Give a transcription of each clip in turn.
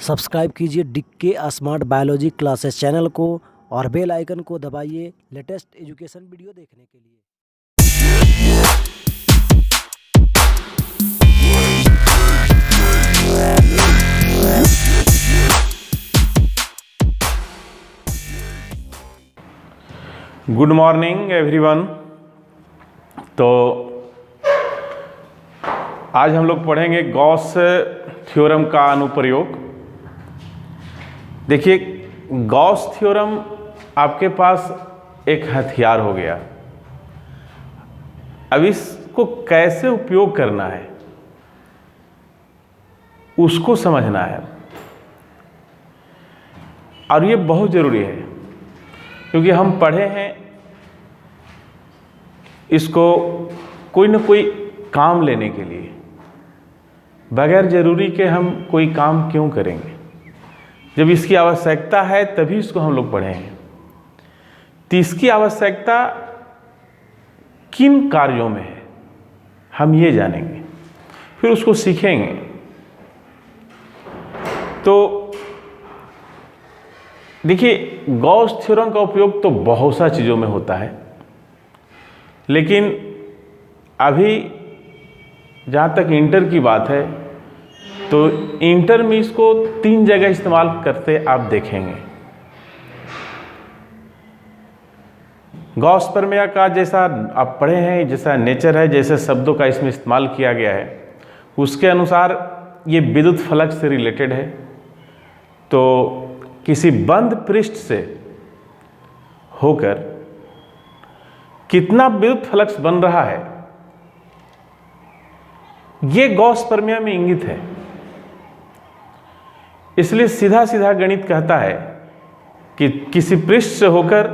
Subscribe कीजिए डिक्के smart biology classes channel को और बेल आइकन को दबाइए लेटेस्ट एजुकेशन वीडियो देखने के लिए। Good morning everyone. तो आज हम लोग पढ़ेंगे गॉस थ्योरम का अनुप्रयोग। देखिए, गॉस थ्योरम आपके पास एक हथियार हो गया। अब इसको कैसे उपयोग करना है उसको समझना है, और ये बहुत ज़रूरी है क्योंकि हम पढ़े हैं इसको कोई ना कोई काम लेने के लिए। बगैर ज़रूरी के हम कोई काम क्यों करेंगे? जब इसकी आवश्यकता है तभी इसको हम लोग पढ़े हैं। तो इसकी आवश्यकता किन कार्यों में है हम ये जानेंगे, फिर उसको सीखेंगे। तो देखिए, गॉस थ्योरम का उपयोग तो बहुत सा चीज़ों में होता है, लेकिन अभी जहाँ तक इंटर की बात है तो इंटर में इसको 3 जगह इस्तेमाल करते आप देखेंगे। गॉस प्रमेय का जैसा आप पढ़े हैं, जैसा नेचर है, जैसे शब्दों का इसमें इस्तेमाल किया गया है, उसके अनुसार ये विद्युत फलक से रिलेटेड है। तो किसी बंद पृष्ठ से होकर कितना विद्युत फ्लक्स बन रहा है, ये गॉस प्रमेय में इंगित है। इसलिए सीधा सीधा गणित कहता है कि किसी पृष्ठ से होकर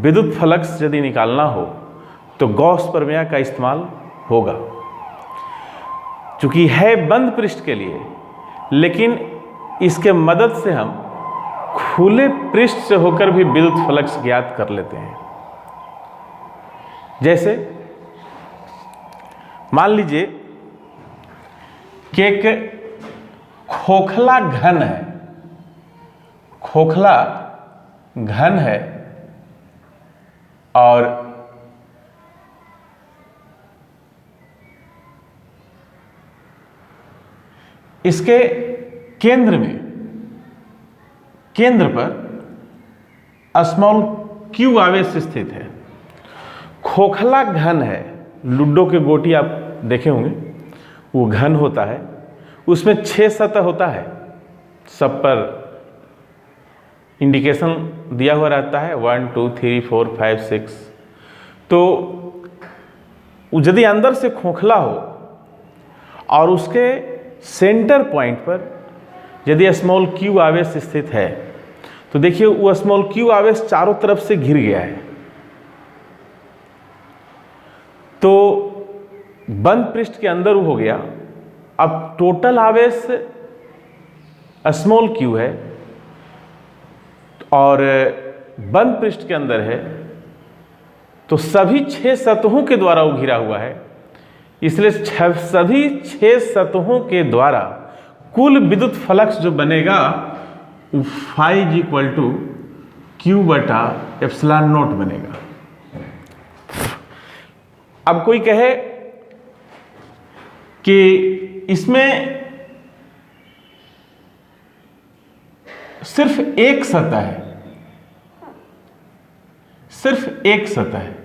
विद्युत फ्लक्स यदि निकालना हो तो गॉस प्रमेय का इस्तेमाल होगा। चूंकि है बंद पृष्ठ के लिए, लेकिन इसके मदद से हम खुले पृष्ठ से होकर भी विद्युत फ्लक्स ज्ञात कर लेते हैं। जैसे मान लीजिए कि एक खोखला घन है, खोखला घन है, और इसके केंद्र पर स्मॉल क्यू आवेश स्थित है। खोखला घन है, लूडो के गोटी आप देखे होंगे, वो घन होता है, उसमें 6 सतह होता है, सब पर इंडिकेशन दिया हुआ रहता है 1 2 3 4 5 6। तो यदि अंदर से खोखला हो और उसके सेंटर पॉइंट पर यदि स्मॉल क्यू आवेश स्थित है, तो देखिए वो स्मॉल क्यू आवेश चारों तरफ से घिर गया है। तो बंद पृष्ठ के अंदर हो गया। अब टोटल आवेश स्मॉल क्यू है और बंद पृष्ठ के अंदर है, तो सभी 6 सतहों के द्वारा वो घिरा हुआ है। इसलिए सभी 6 सतहों के द्वारा कुल विद्युत फ्लक्स जो बनेगा वो फाई इक्वल टू क्यू बटा एप्सिलॉन नॉट बनेगा। अब कोई कहे कि इसमें सिर्फ एक सतह है, सिर्फ एक सतह है,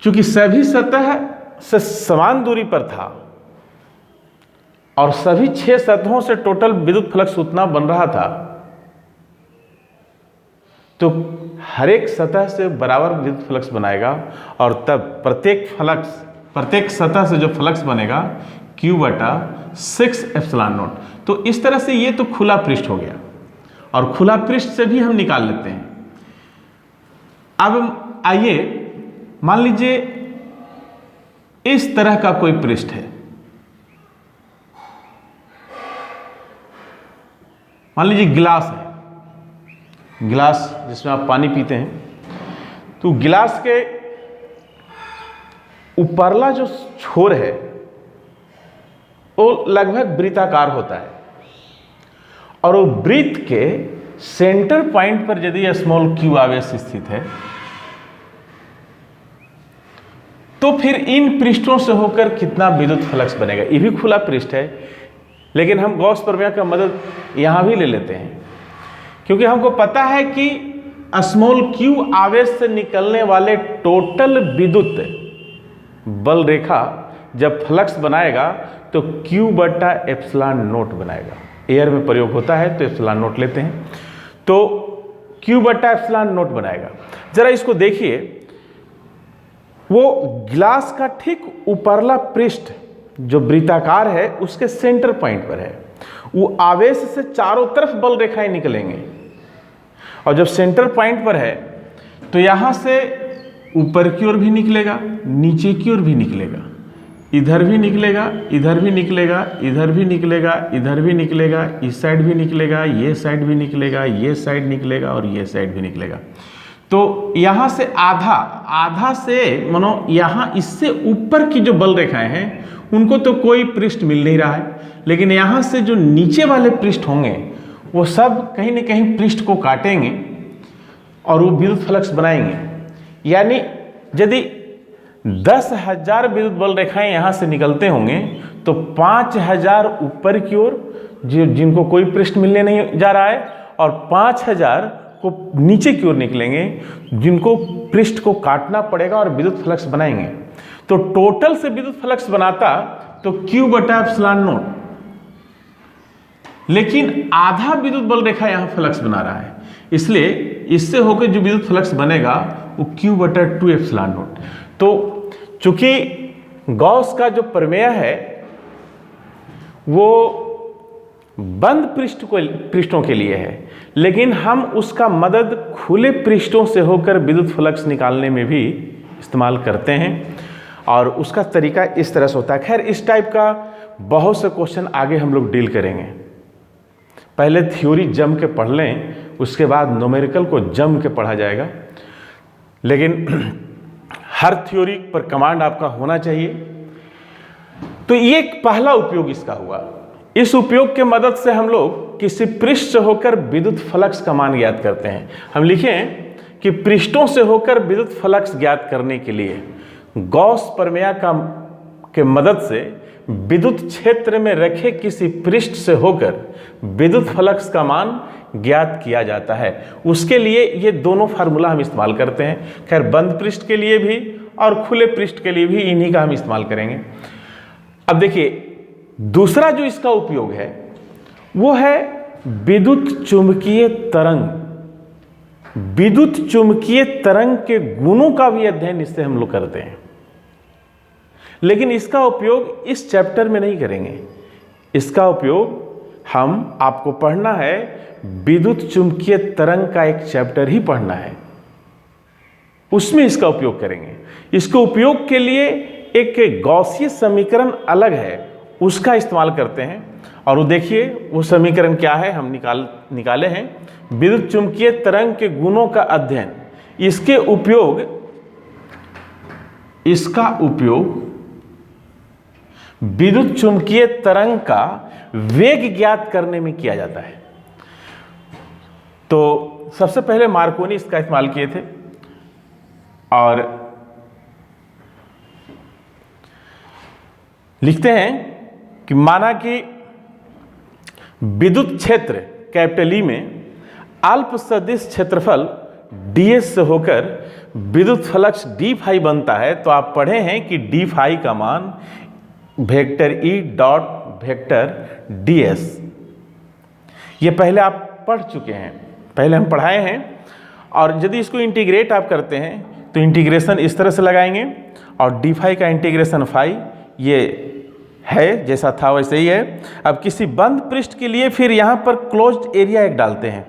क्योंकि सभी सतह से समान दूरी पर था और सभी 6 सतहों से टोटल विद्युत फ्लक्स उतना बन रहा था, तो हर एक सतह से बराबर विद्युत फ्लक्स बनाएगा, और तब प्रत्येक सतह से जो फ्लक्स बनेगा Q बटा 6 एप्सिलॉन नॉट। तो इस तरह से ये तो खुला पृष्ठ हो गया, और खुला पृष्ठ से भी हम निकाल लेते हैं। अब आइए मान लीजिए इस तरह का कोई पृष्ठ है, मान लीजिए गिलास है, गिलास जिसमें आप पानी पीते हैं। तो गिलास के उपरला जो छोर है वो लगभग वृत्ताकार होता है और वो वृत्त के सेंटर पॉइंट पर यदि स्मॉल q आवेश स्थित है तो फिर इन पृष्ठों से होकर कितना विद्युत फ्लक्स बनेगा। ये भी खुला पृष्ठ है, लेकिन हम गॉस प्रमेय का मदद यहाँ भी ले लेते हैं, क्योंकि हमको पता है कि स्मॉल q आवेश से निकलने वाले टोटल विद्युत बल रेखा जब फ्लक्स बनाएगा तो q बटा एप्सिलॉन नोट बनाएगा। एयर में प्रयोग होता है तो एप्सिलॉन नोट लेते हैं, तो q बटा एप्सिलॉन नोट बनाएगा। जरा इसको देखिए, वो गिलास का ठीक ऊपरला पृष्ठ जो वृत्ताकार है उसके सेंटर पॉइंट पर है। वो आवेश से चारों तरफ बल रेखाएं निकलेंगे और जब सेंटर पॉइंट पर है तो यहां से ऊपर की ओर भी निकलेगा, नीचे की ओर भी निकलेगा, इधर भी निकलेगा, इधर भी निकलेगा, इधर भी निकलेगा, इधर भी निकलेगा, इस साइड भी निकलेगा, ये साइड भी निकलेगा, ये साइड निकलेगा और ये साइड भी निकलेगा। तो यहाँ से आधा से मानो यहाँ इससे ऊपर की जो बल रेखाएं हैं उनको तो कोई पृष्ठ मिल नहीं रहा है, लेकिन यहाँ से जो नीचे वाले पृष्ठ होंगे वो सब कहीं न कहीं पृष्ठ को काटेंगे और वो विद्युत फ्लक्स बनाएंगे। यानी यदि 10,000 विद्युत बल रेखाएं यहाँ से निकलते होंगे तो 5,000 ऊपर की ओर जिनको कोई पृष्ठ मिलने नहीं जा रहा है और 5,000 को नीचे की ओर निकलेंगे जिनको पृष्ठ को काटना पड़ेगा और विद्युत फ्लक्स बनाएंगे। तो टोटल से विद्युत फ्लक्स बनाता तो q बटा एप्सिलॉन नोट, लेकिन आधा विद्युत बल रेखा यहां फ्लक्स बना रहा है, इसलिए इससे होकर जो विद्युत फ्लक्स बनेगा वो q बटा 2 एप्सिलॉन नोट। तो चूंकि गॉस का जो प्रमेय है वो बंद पृष्ठों के लिए है, लेकिन हम उसका मदद खुले पृष्ठों से होकर विद्युत फ्लक्स निकालने में भी इस्तेमाल करते हैं और उसका तरीका इस तरह से होता है। खैर, इस टाइप का बहुत से क्वेश्चन आगे हम लोग डील करेंगे। पहले थ्योरी जम के पढ़ लें, उसके बाद न्यूमेरिकल को जम के पढ़ा जाएगा, लेकिन हर थ्योरी पर कमांड आपका होना चाहिए। तो ये एक पहला उपयोग इसका हुआ। इस उपयोग के मदद से हम लोग किसी पृष्ठ से होकर विद्युत फ्लक्स का मान ज्ञात करते हैं। हम लिखें कि पृष्ठों से होकर विद्युत फ्लक्स ज्ञात करने के लिए गॉस प्रमेय के मदद से विद्युत क्षेत्र में रखे किसी पृष्ठ से होकर विद्युत फ्लक्स का मान ज्ञात किया जाता है। उसके लिए ये दोनों फार्मूला हम इस्तेमाल करते हैं। खैर, बंद पृष्ठ के लिए भी और खुले पृष्ठ के लिए भी इन्हीं का हम इस्तेमाल करेंगे। अब देखिए, दूसरा जो इसका उपयोग है वो है विद्युत चुंबकीय तरंग। विद्युत चुंबकीय तरंग के गुणों का भी अध्ययन इससे हम लोग करते हैं, लेकिन इसका उपयोग इस चैप्टर में नहीं करेंगे। इसका उपयोग हम आपको पढ़ना है, विद्युत चुंबकीय तरंग का एक चैप्टर ही पढ़ना है, उसमें इसका उपयोग करेंगे। इसके उपयोग के लिए एक गॉसीय समीकरण अलग है, उसका इस्तेमाल करते हैं। और वो देखिए वो समीकरण क्या है, हम निकाले हैं, विद्युत चुंबकीय तरंग के गुणों का अध्ययन। इसका उपयोग विद्युत चुंबकीय तरंग का वेग ज्ञात करने में किया जाता है। तो सबसे पहले मार्कोनी इसका इस्तेमाल किए थे और लिखते हैं कि माना कि विद्युत क्षेत्र कैपिटल ई में अल्प सदिश क्षेत्रफल ds से होकर विद्युत फ्लक्स d फाई बनता है। तो आप पढ़े हैं कि d फाई का मान vector E dot vector ds, ये पहले आप पढ़ चुके हैं, पहले हम पढ़ाए हैं। और यदि इसको इंटीग्रेट आप करते हैं तो इंटीग्रेशन इस तरह से लगाएंगे और d फाई का इंटीग्रेशन फाई ये है जैसा था वैसे ही है। अब किसी बंद पृष्ठ के लिए फिर यहाँ पर क्लोज्ड एरिया एक डालते हैं।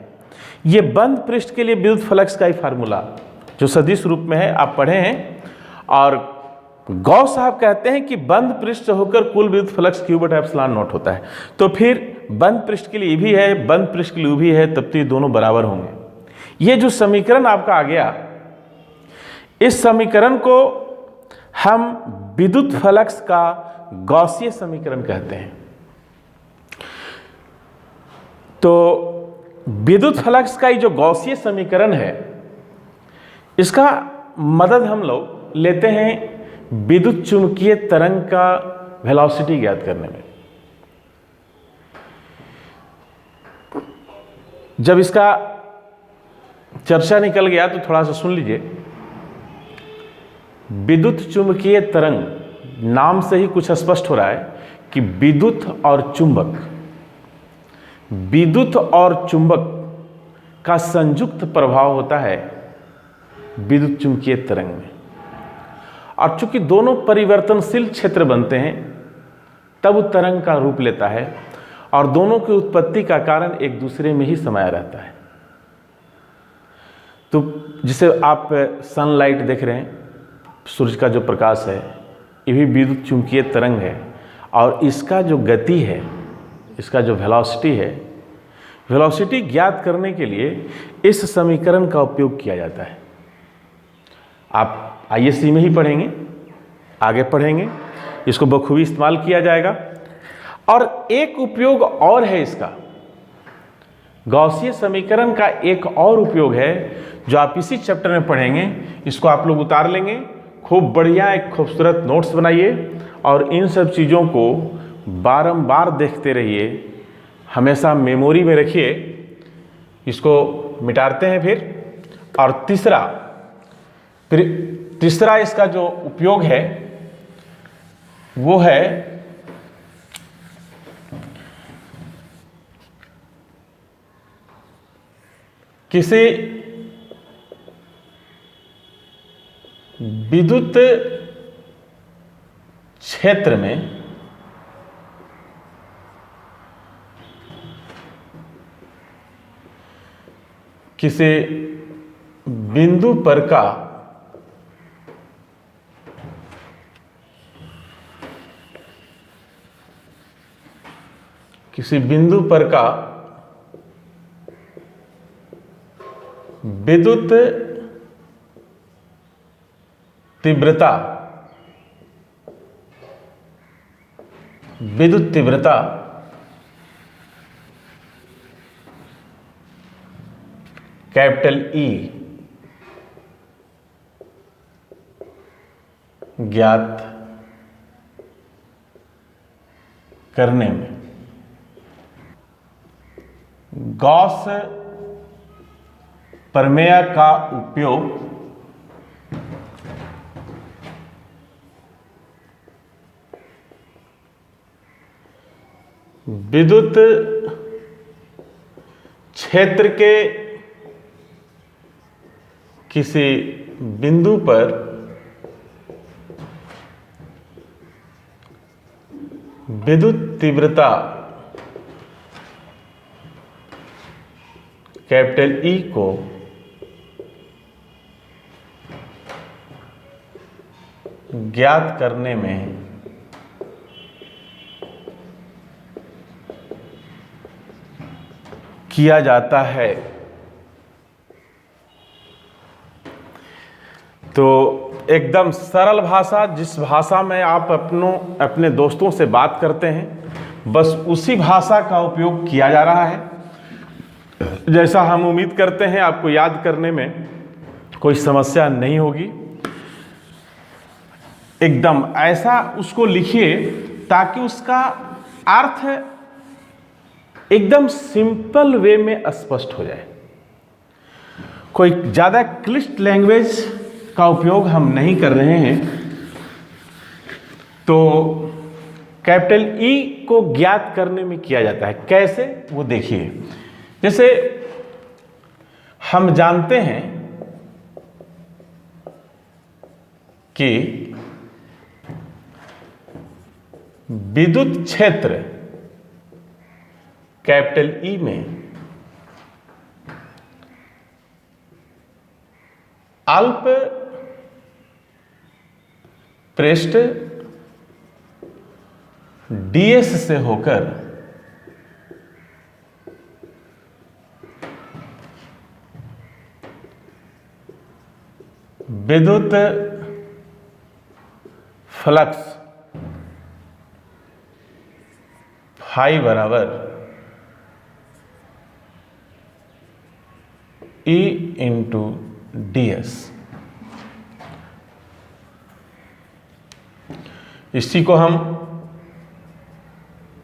ये बंद पृष्ठ के लिए विद्युत फ्लक्स का ही फार्मूला जो सदिश रूप में है आप पढ़े हैं। और गॉस साहब कहते हैं कि बंद पृष्ठ से होकर कुल विद्युत फ्लक्स q बटा एप्सिलॉन नॉट होता है। तो फिर बंद पृष्ठ के लिए भी है, बंद पृष्ठ के लिए भी है, तब तो ये दोनों बराबर होंगे। ये जो समीकरण आपका आ गया, इस समीकरण को हम विद्युत फ्लक्स का गॉसीय समीकरण कहते हैं। तो विद्युत फ्लक्स का ये जो गॉसीय समीकरण है, इसका मदद हम लोग लेते हैं विद्युत चुंबकीय तरंग का वेलोसिटी ज्ञात करने में। जब इसका चर्चा निकल गया तो थोड़ा सा सुन लीजिए। विद्युत चुंबकीय तरंग, नाम से ही कुछ स्पष्ट हो रहा है कि विद्युत और चुंबक, विद्युत और चुंबक का संयुक्त प्रभाव होता है विद्युत चुंबकीय तरंग में। और चूंकि दोनों परिवर्तनशील क्षेत्र बनते हैं, तब वो तरंग का रूप लेता है और दोनों की उत्पत्ति का कारण एक दूसरे में ही समाया रहता है। तो जिसे आप सनलाइट देख रहे हैं, सूरज का जो प्रकाश है, ये भी विद्युत चुंबकीय तरंग है। और इसका जो गति है, इसका जो वेलोसिटी है, वेलोसिटी ज्ञात करने के लिए इस समीकरण का उपयोग किया जाता है। आप आईएससी में ही पढ़ेंगे, आगे पढ़ेंगे, इसको बखूबी इस्तेमाल किया जाएगा। और एक उपयोग और है इसका, गॉसीय समीकरण का एक और उपयोग है जो आप इसी चैप्टर में पढ़ेंगे। इसको आप लोग उतार लेंगे, खूब बढ़िया एक खूबसूरत नोट्स बनाइए और इन सब चीज़ों को बारंबार देखते रहिए, हमेशा मेमोरी में रखिए। इसको मिटाते हैं फिर। और तीसरा इसका जो उपयोग है वो है किसी विद्युत क्षेत्र में किसी बिंदु पर का विद्युत तीव्रता कैपिटल ई ज्ञात करने में गॉस प्रमेय का उपयोग विद्युत क्षेत्र के किसी बिंदु पर विद्युत तीव्रता कैपिटल ई को ज्ञात करने में किया जाता है। तो एकदम सरल भाषा, जिस भाषा में आप अपने दोस्तों से बात करते हैं, बस उसी भाषा का उपयोग किया जा रहा है। जैसा हम उम्मीद करते हैं आपको याद करने में कोई समस्या नहीं होगी। एकदम ऐसा उसको लिखिए ताकि उसका अर्थ एकदम सिंपल वे में स्पष्ट हो जाए। कोई ज़्यादा क्लिष्ट लैंग्वेज का उपयोग हम नहीं कर रहे हैं। तो कैपिटल ई को ज्ञात करने में किया जाता है। कैसे, वो देखिए। जैसे हम जानते हैं कि विद्युत क्षेत्र कैपिटल ई में अल्प पृष्ठ डीएस से होकर विद्युत फ्लक्स फाई बराबर E इंटू ds। इसी को हम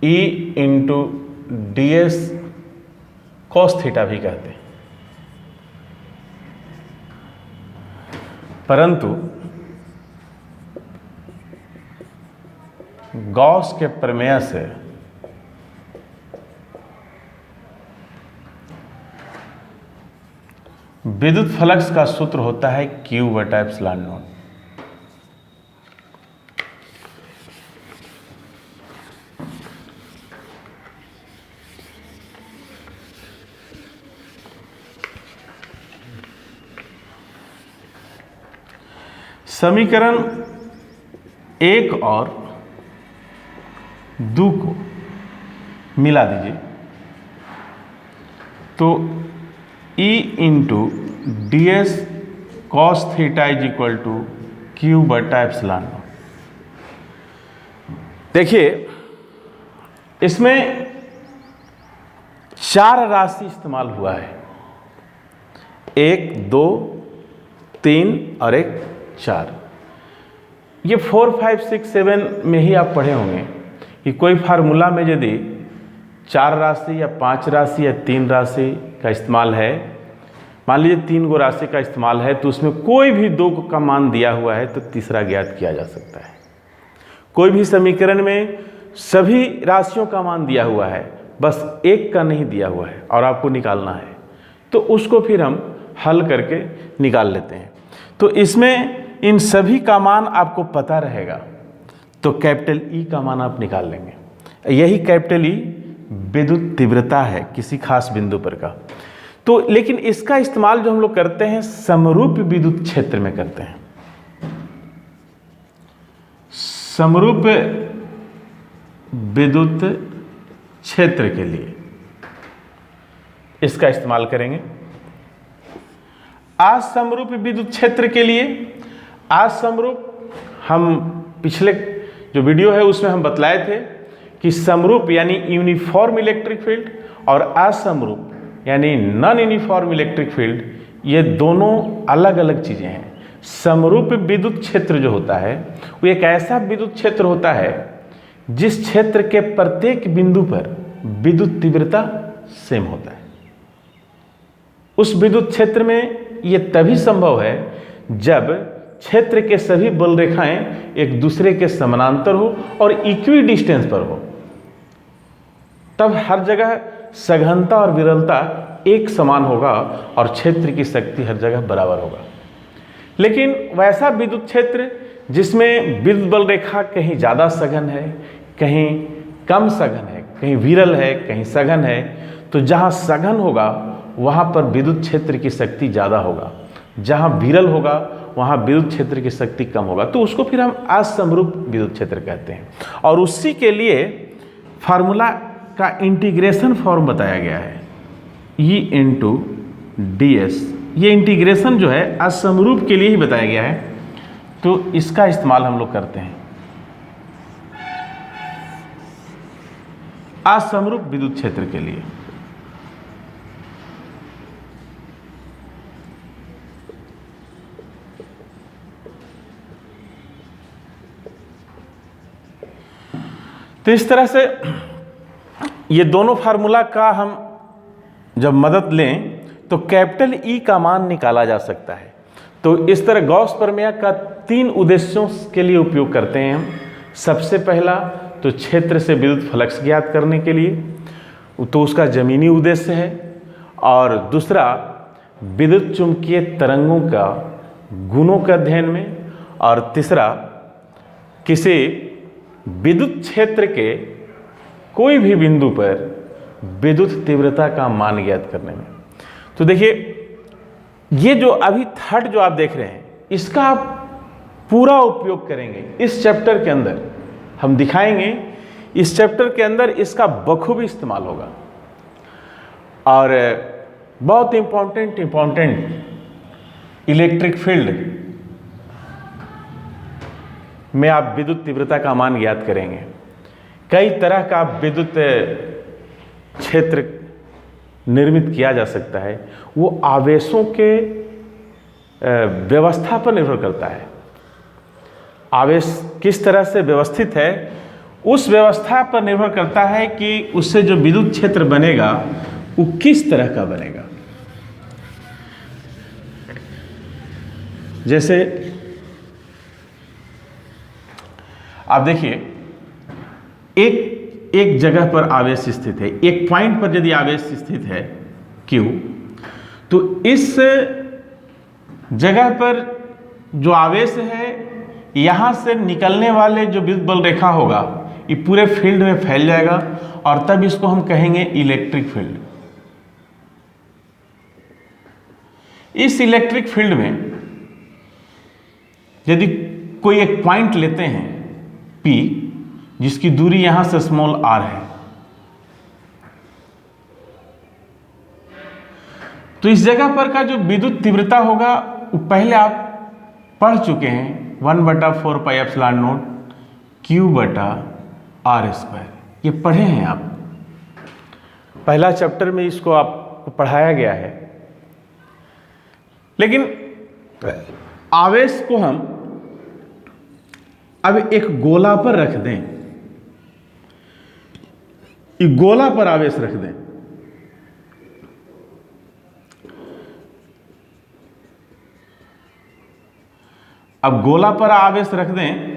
E into ds cos theta भी कहते हैं। परंतु गॉस के प्रमेय से विद्युत फ्लक्स का सूत्र होता है Q बटा एप्सिलॉन नॉट। समीकरण 1 और 2 को मिला दीजिए तो E into d s cos theta is equal to q बटा एप्सिलॉन नॉट। देखिए इसमें 4 राशि इस्तेमाल हुआ है, 1, 2, 3 और 1, 4। ये 4, 5, 6, 7 में ही आप पढ़े होंगे कि कोई फार्मूला में यदि 4 राशि या 5 राशि या 3 राशि का इस्तेमाल है, मान लीजिए 3 गो राशि का इस्तेमाल है, तो उसमें कोई भी 2 का मान दिया हुआ है तो तीसरा ज्ञात किया जा सकता है। कोई भी समीकरण में सभी राशियों का मान दिया हुआ है, बस एक का नहीं दिया हुआ है और आपको निकालना है, तो उसको फिर हम हल करके निकाल लेते हैं। तो इसमें इन सभी का मान आपको पता रहेगा तो कैपिटल ई का मान आप निकाल लेंगे। यही कैपिटल ई विद्युत तीव्रता है किसी खास बिंदु पर का। तो लेकिन इसका इस्तेमाल जो हम लोग करते हैं समरूप विद्युत क्षेत्र में करते हैं। समरूप विद्युत क्षेत्र के लिए इसका इस्तेमाल करेंगे। असमरूप विद्युत क्षेत्र के लिए असमरूप, हम पिछले जो वीडियो है उसमें हम बतलाए थे कि समरूप यानी यूनिफॉर्म इलेक्ट्रिक फील्ड और असमरूप यानी नॉन यूनिफॉर्म इलेक्ट्रिक फील्ड, ये दोनों अलग अलग चीजें हैं। समरूप विद्युत क्षेत्र जो होता है वो एक ऐसा विद्युत क्षेत्र होता है जिस क्षेत्र के प्रत्येक बिंदु पर विद्युत तीव्रता सेम होता है। उस विद्युत क्षेत्र में ये तभी संभव है जब क्षेत्र के सभी बल रेखाएं एक दूसरे के समानांतर हो और इक्वी डिस्टेंस पर हो, तब हर जगह सघनता और विरलता एक समान होगा और क्षेत्र की शक्ति हर जगह बराबर होगा। लेकिन वैसा विद्युत क्षेत्र जिसमें विद्युत बल रेखा कहीं ज़्यादा सघन है, कहीं कम सघन है, कहीं विरल है, कहीं सघन है, तो जहाँ सघन होगा वहाँ पर विद्युत क्षेत्र की शक्ति ज़्यादा होगा, जहाँ विरल होगा वहाँ विद्युत क्षेत्र की शक्ति कम होगा, तो उसको फिर हम असमरूप विद्युत क्षेत्र कहते हैं। और उसी के लिए फार्मूला का इंटीग्रेशन फॉर्म बताया गया है, ई इंटू डी एस। ये इंटीग्रेशन जो है असमरूप के लिए ही बताया गया है, तो इसका इस्तेमाल हम लोग करते हैं असमरूप विद्युत क्षेत्र के लिए। तो इस तरह से ये दोनों फार्मूला का हम जब मदद लें तो कैपिटल ई का मान निकाला जा सकता है। तो इस तरह गॉस प्रमेय का 3 उद्देश्यों के लिए उपयोग करते हैं हम। सबसे पहला तो क्षेत्र से विद्युत फ्लक्स ज्ञात करने के लिए, तो उसका जमीनी उद्देश्य है, और दूसरा विद्युत चुंबकीय तरंगों का गुणों के अध्ययन में, और तीसरा किसी विद्युत क्षेत्र के कोई भी बिंदु पर विद्युत तीव्रता का मान ज्ञात करने में। तो देखिए ये जो अभी थर्ड जो आप देख रहे हैं इसका आप पूरा उपयोग करेंगे इस चैप्टर के अंदर। हम दिखाएंगे इस चैप्टर के अंदर इसका बखूबी इस्तेमाल होगा। और बहुत इंपॉर्टेंट इलेक्ट्रिक फील्ड में आप विद्युत तीव्रता का मान ज्ञात करेंगे। कई तरह का विद्युत क्षेत्र निर्मित किया जा सकता है, वो आवेशों के व्यवस्था पर निर्भर करता है। आवेश किस तरह से व्यवस्थित है उस व्यवस्था पर निर्भर करता है कि उससे जो विद्युत क्षेत्र बनेगा वो किस तरह का बनेगा। जैसे आप देखिए, एक जगह पर आवेश स्थित है, एक पॉइंट पर यदि आवेश स्थित है Q, तो इस जगह पर जो आवेश है यहां से निकलने वाले जो विद्युत बल रेखा होगा ये पूरे फील्ड में फैल जाएगा और तब इसको हम कहेंगे इलेक्ट्रिक फील्ड। इस इलेक्ट्रिक फील्ड में यदि कोई एक पॉइंट लेते हैं P, जिसकी दूरी यहां से स्मॉल r है, तो इस जगह पर का जो विद्युत तीव्रता होगा वो पहले आप पढ़ चुके हैं, 1/4 पाई एप्सिलॉन नॉट Q/r²। ये पढ़े हैं आप, पहला चैप्टर में इसको आपको पढ़ाया गया है। लेकिन आवेश को हम अब एक गोला पर रख दें, एक गोला पर आवेश रख दें, अब गोला पर आवेश रख दें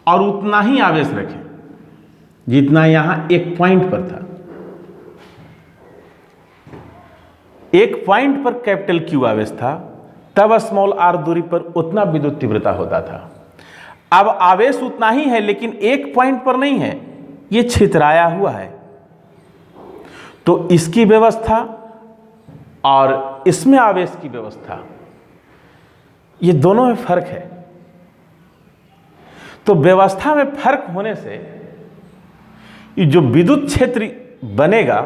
और उतना ही आवेश रखें जितना यहां एक पॉइंट पर था। एक पॉइंट पर कैपिटल Q आवेश था, तब स्मॉल r दूरी पर उतना विद्युत तीव्रता होता था। अब आवेश उतना ही है लेकिन एक पॉइंट पर नहीं है, ये छितराया हुआ है, तो इसकी व्यवस्था और इसमें आवेश की व्यवस्था, ये दोनों में फर्क है। तो व्यवस्था में फर्क होने से ये जो विद्युत क्षेत्र बनेगा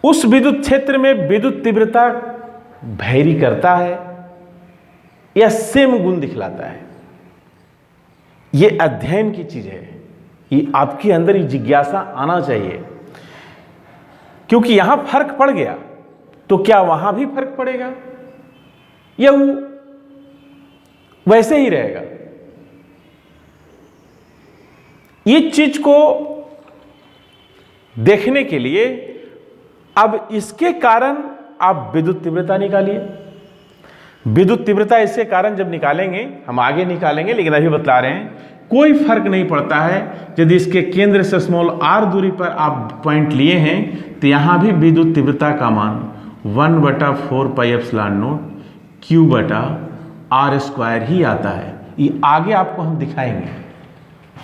उस विद्युत क्षेत्र में विद्युत तीव्रता वैरी करता है या सेम गुण दिखलाता है। ये अध्ययन की चीज है, ये आपके अंदर ये जिज्ञासा आना चाहिए, क्योंकि यहां फर्क पड़ गया तो क्या वहां भी फर्क पड़ेगा या वो वैसे ही रहेगा। इस चीज को देखने के लिए अब इसके कारण आप विद्युत तीव्रता निकालिए। विद्युत तीव्रता इसके कारण जब निकालेंगे, हम आगे निकालेंगे, लेकिन अभी बतला रहे हैं कोई फर्क नहीं पड़ता है। यदि इसके केंद्र से स्मॉल r दूरी पर आप पॉइंट लिए हैं तो यहां भी विद्युत तीव्रता का मान 1/4 पाई एप्सिलॉन नॉट Q/r² ही आता है। ये आगे आपको हम दिखाएंगे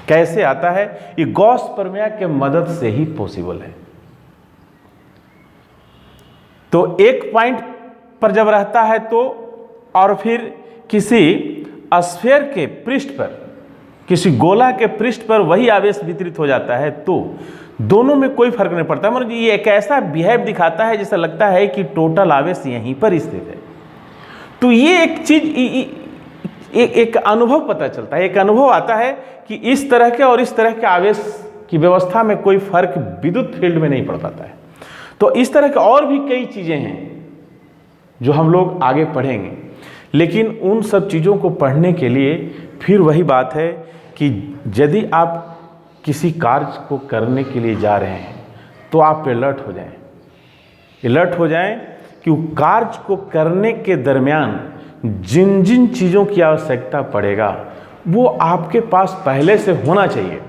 कैसे आता है। ये गॉस प्रमेय के मदद से ही पॉसिबल है। तो एक पॉइंट पर जब रहता है तो, और फिर किसी स्फीयर के पृष्ठ पर, किसी गोला के पृष्ठ पर वही आवेश वितरित हो जाता है, तो दोनों में कोई फर्क नहीं पड़ता। मतलब ये एक ऐसा बिहेव दिखाता है जैसा लगता है कि टोटल आवेश यहीं पर स्थित है। तो ये एक चीज, एक अनुभव पता चलता है, एक अनुभव आता है कि इस तरह के और इस तरह के आवेश की व्यवस्था में कोई फर्क विद्युत फील्ड में नहीं पड़ पाता है। तो इस तरह के और भी कई चीजें हैं जो हम लोग आगे पढ़ेंगे, लेकिन उन सब चीजों को पढ़ने के लिए फिर वही बात है कि यदि आप किसी कार्य को करने के लिए जा रहे हैं तो आप अलर्ट हो जाएं, अलर्ट हो जाएं कि कार्य को करने के दरमियान जिन जिन चीज़ों की आवश्यकता पड़ेगा वो आपके पास पहले से होना चाहिए।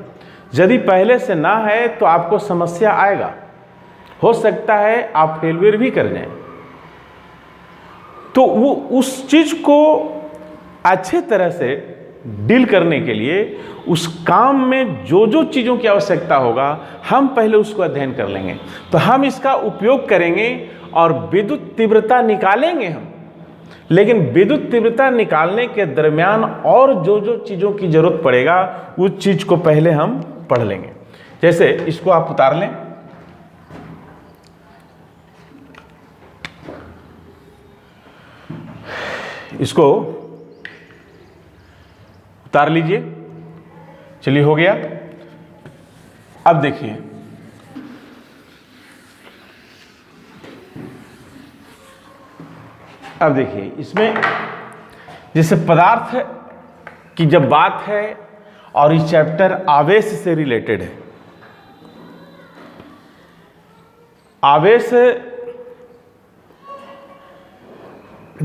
यदि पहले से ना है तो आपको समस्या आएगा, हो सकता है आप फेलवेयर भी कर जाएं। तो वो उस चीज़ को अच्छे तरह से डील करने के लिए उस काम में जो जो चीज़ों की आवश्यकता होगा हम पहले उसको अध्ययन कर लेंगे। तो हम इसका उपयोग करेंगे और विद्युत तीव्रता निकालेंगे हम, लेकिन विद्युत तीव्रता निकालने के दरमियान और जो जो चीज़ों की जरूरत पड़ेगा उस चीज़ को पहले हम पढ़ लेंगे। जैसे इसको आप उतार लें, इसको उतार लीजिए। चलिए हो गया। अब देखिए, इसमें जैसे पदार्थ की जब बात है और इस चैप्टर आवेश से रिलेटेड है। आवेश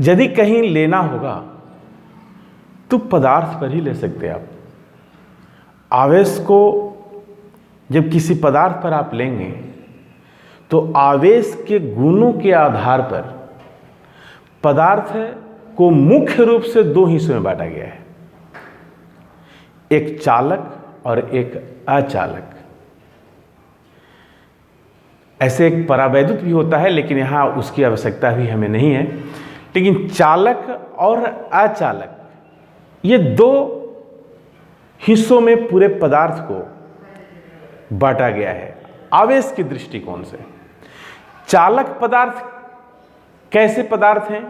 यदि कहीं लेना होगा तो पदार्थ पर ही ले सकते हैं आप। आवेश को जब किसी पदार्थ पर आप लेंगे तो आवेश के गुणों के आधार पर पदार्थ को मुख्य रूप से दो हिस्सों में बांटा गया है, एक चालक और एक अचालक। ऐसे एक परावैद्युत भी होता है, लेकिन यहाँ उसकी आवश्यकता भी हमें नहीं है। लेकिन चालक और अचालक ये दो हिस्सों में पूरे पदार्थ को बांटा गया है आवेश के दृष्टिकोण से। चालक पदार्थ कैसे पदार्थ हैं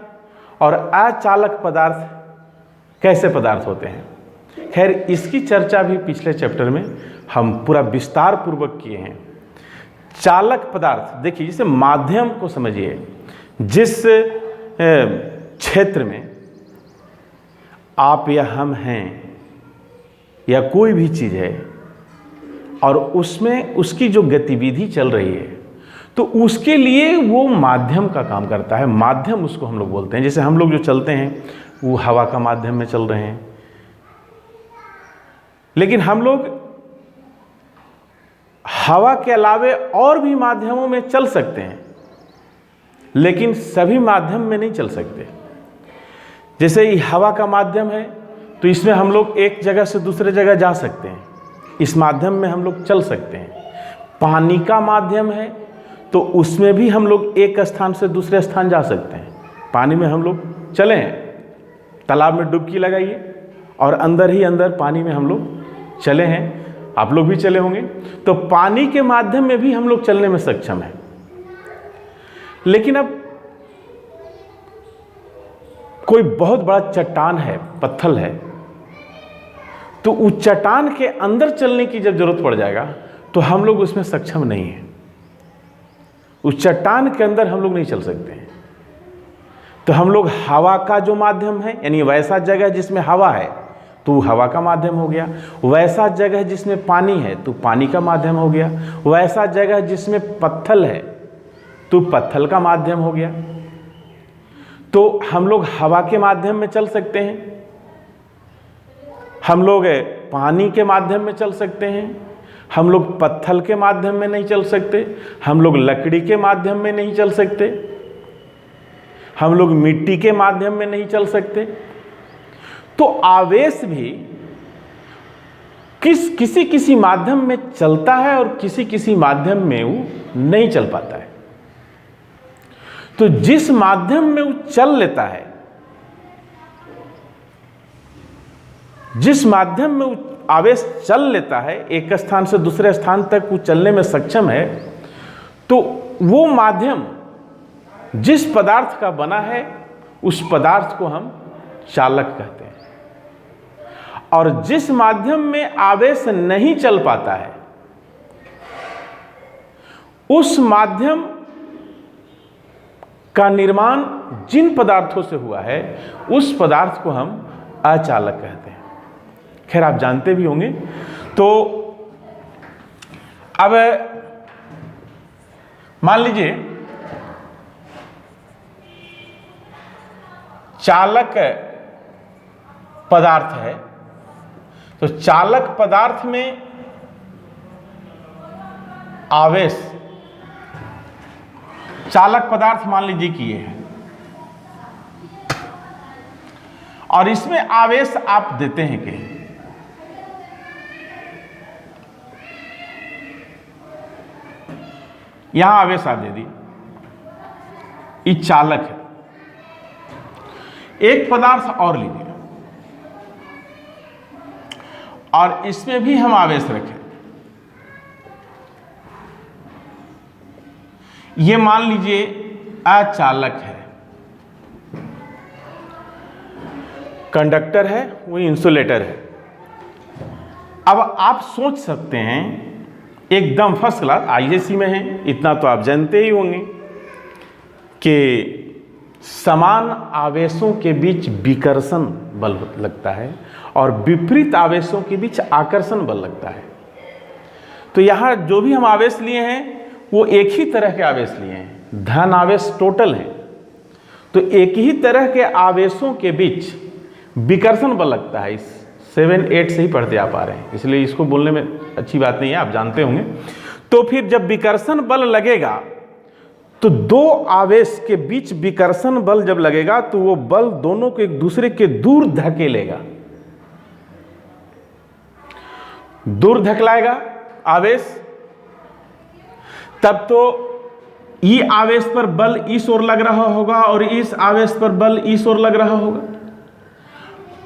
और अचालक पदार्थ कैसे पदार्थ होते हैं। खैर, इसकी चर्चा भी पिछले चैप्टर में हम पूरा विस्तार पूर्वक किए हैं। चालक पदार्थ देखिए, जैसे माध्यम को समझिए, जिस क्षेत्र में आप या हम हैं या कोई भी चीज़ है और उसमें उसकी जो गतिविधि चल रही है तो उसके लिए वो माध्यम का काम करता है। माध्यम उसको हम लोग बोलते हैं। जैसे हम लोग जो चलते हैं वो हवा का माध्यम में चल रहे हैं, लेकिन हम लोग हवा के अलावे और भी माध्यमों में चल सकते हैं, लेकिन सभी माध्यम में नहीं चल सकते। जैसे ये हवा का माध्यम है तो इसमें हम लोग एक जगह से दूसरे जगह जा सकते हैं, इस माध्यम में हम लोग चल सकते हैं। पानी का माध्यम है तो उसमें भी हम लोग एक स्थान से दूसरे स्थान जा सकते हैं। पानी में हम लोग चले हैं, तालाब में डुबकी लगाइए और अंदर ही अंदर पानी में हम लोग चले हैं, आप लोग भी चले होंगे। तो पानी के माध्यम में भी हम लोग चलने में सक्षम हैं। लेकिन अब कोई बहुत बड़ा चट्टान है, पत्थर है, तो उस चट्टान के अंदर चलने की जब जरूरत पड़ जाएगा तो हम लोग उसमें सक्षम नहीं हैं। उस चट्टान के अंदर हम लोग नहीं चल सकते हैं। तो हम लोग हवा का जो माध्यम है, यानी वैसा जगह जिसमें हवा है तो हवा का माध्यम हो गया, वैसा जगह जिसमें पानी है तो पानी का माध्यम हो गया, वैसा जगह जिसमें पत्थर है तो पत्थर का माध्यम हो गया। तो हम लोग हवा के माध्यम में चल सकते हैं, हम लोग पानी के माध्यम में चल सकते हैं, हम लोग पत्थर के माध्यम में नहीं चल सकते, हम लोग लकड़ी के माध्यम में नहीं चल सकते, हम लोग मिट्टी के माध्यम में नहीं चल सकते। तो आवेश भी किसी किसी माध्यम में चलता है और किसी किसी माध्यम में वो नहीं चल पाता है। तो जिस माध्यम में वो चल लेता है, जिस माध्यम में वो आवेश चल लेता है, एक स्थान से दूसरे स्थान तक वो चलने में सक्षम है, तो वो माध्यम जिस पदार्थ का बना है उस पदार्थ को हम चालक कहते हैं। और जिस माध्यम में आवेश नहीं चल पाता है उस माध्यम का निर्माण जिन पदार्थों से हुआ है उस पदार्थ को हम अचालक कहते हैं। खैर, आप जानते भी होंगे। तो अब मान लीजिए चालक पदार्थ है, तो चालक पदार्थ में आवेश, चालक पदार्थ मान लीजिए कि ये है और इसमें आवेश आप देते हैं कि यहां आवेश आप दे दी, ये चालक है। एक पदार्थ और लीजिए और इसमें भी हम आवेश रखें, ये मान लीजिए अचालक है, कंडक्टर है, वो इंसुलेटर है। अब आप सोच सकते हैं, एकदम फर्स्ट क्लास आईएससी में है, इतना तो आप जानते ही होंगे कि समान आवेशों के बीच विकर्षण बल लगता है और विपरीत आवेशों के बीच आकर्षण बल लगता है। तो यहाँ जो भी हम आवेश लिए हैं वो एक ही तरह के आवेश लिए हैं, धन आवेश टोटल है। तो एक ही तरह के आवेशों के बीच विकर्षण बल लगता है। इस 7-8 से ही पढ़ते आप आ रहे हैं, इसलिए इसको बोलने में अच्छी बात नहीं है, आप जानते होंगे। तो फिर जब विकर्षण बल लगेगा तो दो आवेश के बीच विकर्षण बल जब लगेगा तो वो बल दोनों को एक दूसरे के दूर धकेलेगा, दूर धकेलाएगा आवेश। तब तो ई आवेश पर बल इस ओर लग रहा होगा और इस आवेश पर बल इस ओर लग रहा होगा,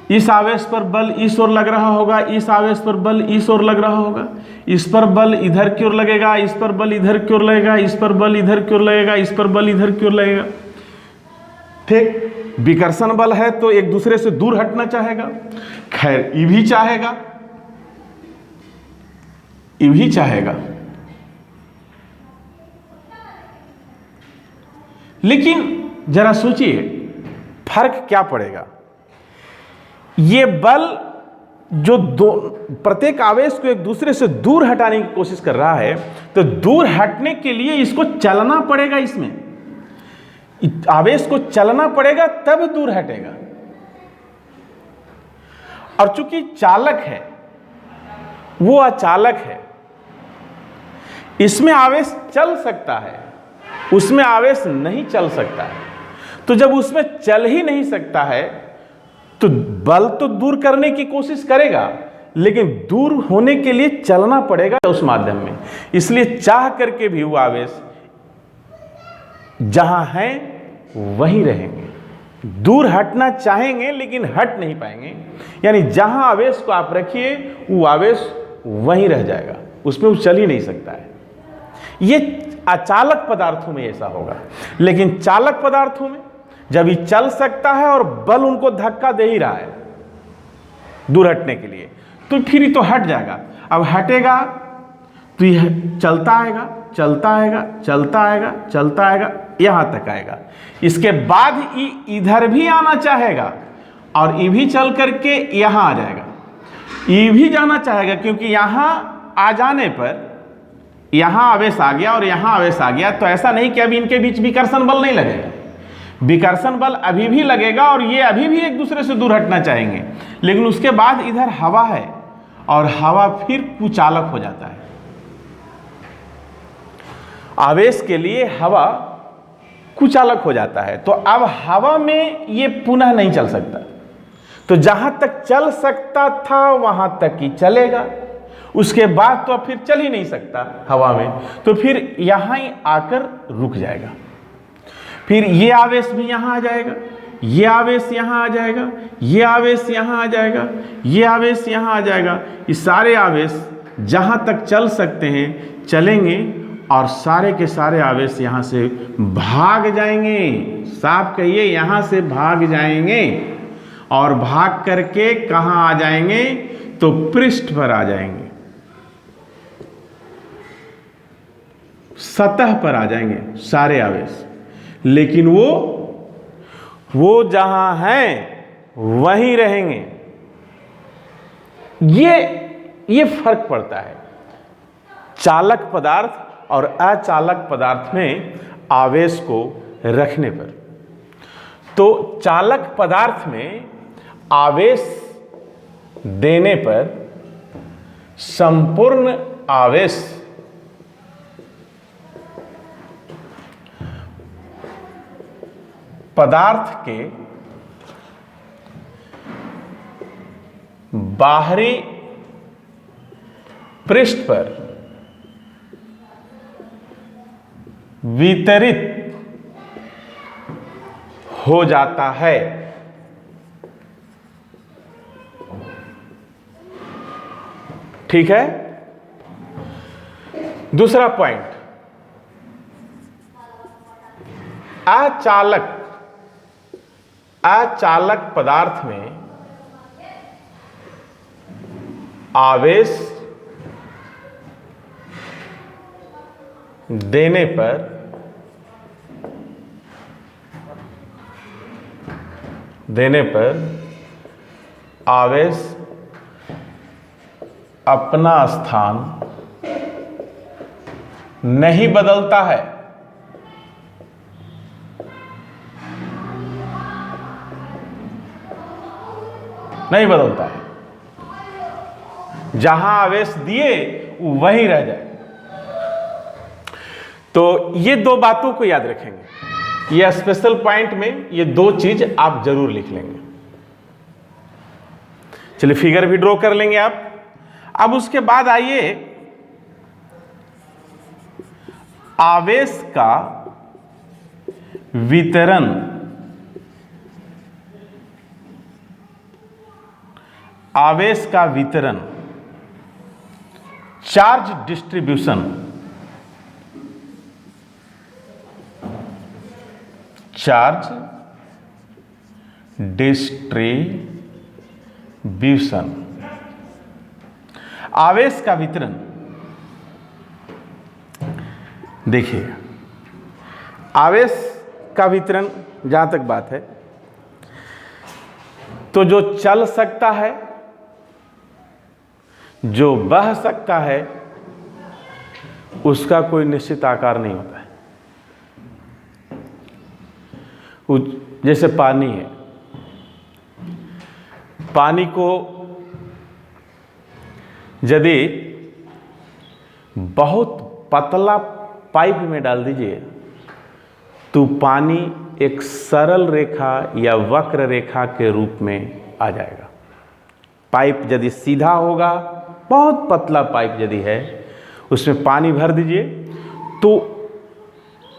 इस आवेश पर बल इस ओर लग रहा होगा, इस आवेश पर बल इस ओर लग रहा होगा, इस पर बल इधर की ओर लगेगा, इस पर बल इधर की ओर लगेगा, इस पर बल इधर की ओर लगेगा, इस पर बल इधर की ओर लगेगा। ठीक, विकर्षण बल है तो एक दूसरे से दूर हटना चाहेगा। खैर ये भी चाहेगा, ये भी चाहेगा, लेकिन जरा सोचिए फर्क क्या पड़ेगा। ये बल जो प्रत्येक आवेश को एक दूसरे से दूर हटाने की कोशिश कर रहा है, तो दूर हटने के लिए इसको चलना पड़ेगा, इसमें आवेश को चलना पड़ेगा तब दूर हटेगा। और चूंकि चालक है वो अचालक है, इसमें आवेश चल सकता है, उसमें आवेश नहीं चल सकता है। तो जब उसमें चल ही नहीं सकता है तो बल तो दूर करने की कोशिश करेगा, लेकिन दूर होने के लिए चलना पड़ेगा उस माध्यम में। इसलिए चाह करके भी वो आवेश जहां हैं वहीं रहेंगे, दूर हटना चाहेंगे लेकिन हट नहीं पाएंगे। यानी जहां आवेश को आप रखिए वो आवेश वहीं रह जाएगा, उसमें वो चल ही नहीं सकता है। ये अचालक पदार्थों में ऐसा होगा, लेकिन चालक पदार्थों में जब ये चल सकता है और बल उनको धक्का दे ही रहा है दूर हटने के लिए, तो फिर तो हट जाएगा। अब हटेगा तो यह चलता आएगा, चलता आएगा, चलता आएगा, चलता आएगा, यहां तक आएगा। इसके बाद ये इधर भी आना चाहेगा और ये भी चल करके यहां आ जाएगा, ये भी जाना चाहेगा, क्योंकि यहां आ जाने पर यहां आवेश आ गया और यहां आवेश आ गया, तो ऐसा नहीं कि अभी इनके बीच विकर्षण बल नहीं लगेगा। विकर्षण बल अभी भी लगेगा और ये अभी भी एक दूसरे से दूर हटना चाहेंगे, लेकिन उसके बाद इधर हवा है और हवा फिर कुचालक हो जाता है। आवेश के लिए हवा कुचालक हो जाता है, तो अब हवा में ये पुनः नहीं चल सकता। तो जहां तक चल सकता था वहां तक ही चलेगा, उसके बाद तो अब फिर चल ही नहीं सकता हवा में, तो फिर यहां ही आकर रुक जाएगा। फिर ये आवेश भी यहां आ जाएगा, ये आवेश यहां आ जाएगा, ये आवेश यहां आ जाएगा, ये आवेश यहां आ जाएगा। ये सारे आवेश जहां तक चल सकते हैं चलेंगे और सारे के सारे आवेश यहां से भाग जाएंगे। साफ कहिए, यहां से भाग जाएंगे और भाग करके कहां आ जाएंगे, तो पृष्ठ पर आ जाएंगे, सतह पर आ जाएंगे सारे आवेश। लेकिन वो जहां हैं वहीं रहेंगे। ये फर्क पड़ता है चालक पदार्थ और अचालक पदार्थ में आवेश को रखने पर। तो चालक पदार्थ में आवेश देने पर संपूर्ण आवेश पदार्थ के बाहरी पृष्ठ पर वितरित हो जाता है। ठीक है। दूसरा पॉइंट, अचालक पदार्थ में आवेश देने पर आवेश अपना स्थान नहीं बदलता है। नहीं बदलता है, जहां आवेश दिए वहीं रह जाए। तो ये दो बातों को याद रखेंगे, ये स्पेशल पॉइंट में ये दो चीज आप जरूर लिख लेंगे। चलिए फिगर भी ड्रॉ कर लेंगे आप। अब उसके बाद आइए आवेश का वितरण, आवेश का वितरण, चार्ज डिस्ट्रीब्यूशन, चार्ज डिस्ट्रीब्यूशन, आवेश का वितरण। देखिए आवेश का वितरण जहां तक बात है, तो जो चल सकता है, जो बह सकता है, उसका कोई निश्चित आकार नहीं होता है। जैसे पानी है, पानी को यदि बहुत पतला पाइप में डाल दीजिए तो पानी एक सरल रेखा या वक्र रेखा के रूप में आ जाएगा। पाइप यदि सीधा होगा, बहुत पतला पाइप यदि है, उसमें पानी भर दीजिए तो